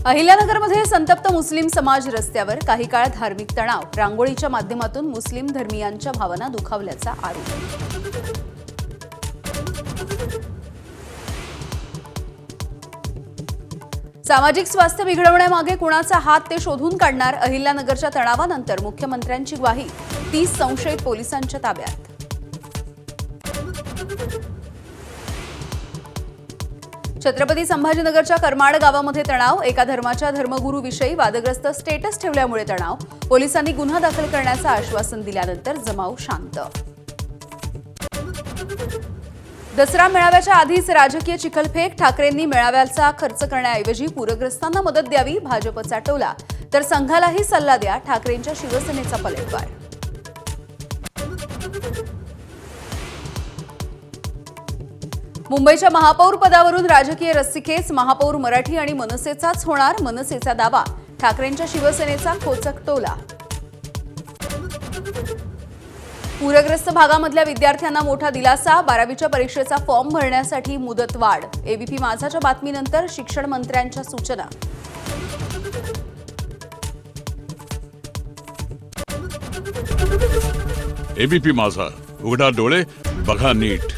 अहिल्यानगरमध्ये संतप्त मुस्लिम समाज रस्त्यावर काही काळ धार्मिक तणाव, रांगोळीच्या माध्यमातून मुस्लिम धर्मीयांच्या भावना दुखावल्याचा आरोप। सामाजिक स्वास्थ्य बिघडवण्यामागे कुणाचा हात ते शोधून काढणार। अहिल्यानगरच्या तणावानंतर मुख्यमंत्र्यांची ग्वाही, 30 संशयित पोलिसांच्या ताब्यात। छत्रपती संभाजीनगरच्या करमाड गावामध्ये तणाव, एका धर्माच्या धर्मगुरूविषयी वादग्रस्त स्टेटस ठेवल्यामुळे तणाव, पोलिसांनी गुन्हा दाखल करण्याचं आश्वासन दिल्यानंतर जमाव शांत। दसरा मेळाव्याच्या आधीच राजकीय चिखलफेक, ठाकरेंनी मेळाव्याचा खर्च करण्याऐवजी पूरग्रस्तांना मदत द्यावी, भाजपचा टोला, तर संघालाही सल्ला द्या, ठाकरेंच्या शिवसेनेचा पलटवार। मुंबईच्या महापौर पदावरून राजकीय रस्सीखेच, महापौर मराठी आणि मनसेचाच होणार, मनसेचा दावा, ठाकरेंच्या शिवसेनेचा खोचक टोला। पूरग्रस्त भागामधल्या विद्यार्थ्यांना मोठा दिलासा, 12वीच्या परीक्षेचा फॉर्म भरण्यासाठी मुदतवाढ, एबीपी माझाच्या बातमीनंतर शिक्षण मंत्र्यांच्या सूचना। एबीपी माझा, उघडा डोळे बघा नीट।